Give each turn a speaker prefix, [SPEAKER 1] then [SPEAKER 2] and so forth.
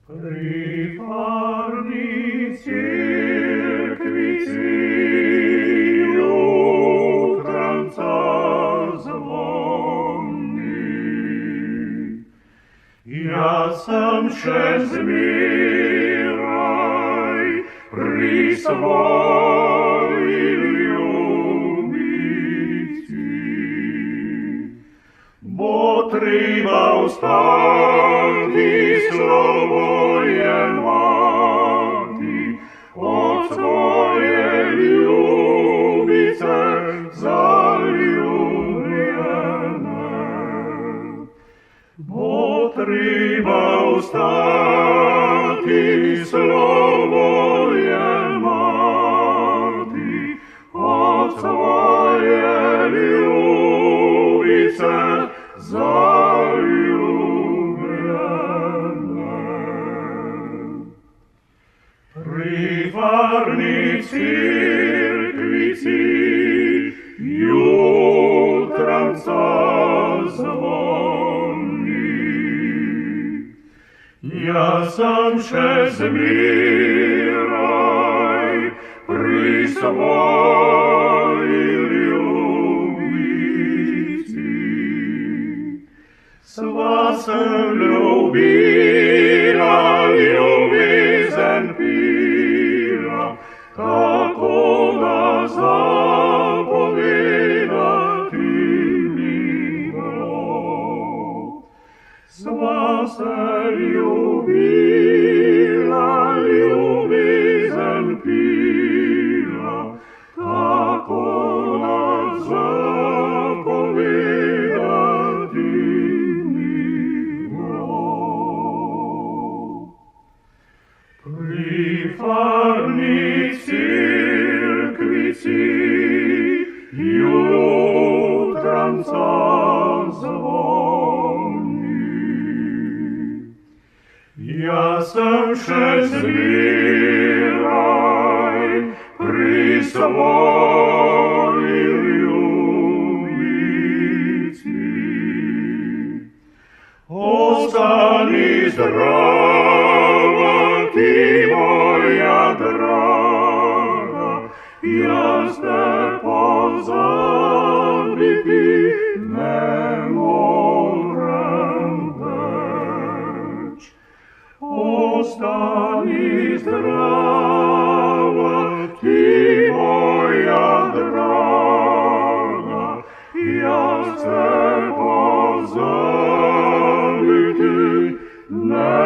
[SPEAKER 1] При парной церкви утранца звонный, я сам через мирай при своей любви, бо треба устати словоє мати, от своє любіце залюблене. Бо треба устати словоє мати, от своє любіце залюблене. При парной церкви утранца звонный, я сам через мирай при своей любви. С вас любила, любезен пила, как она заповеда ты мило. С вас любила, любезен пила, как она заповеда ты мило. При парной церкви утранца звонный, я сам через мирай при своей любви. Остани здрава ты, моя драга, я с те позабити не можем веч. Остани здрава ти, моя драга, я с те позабити не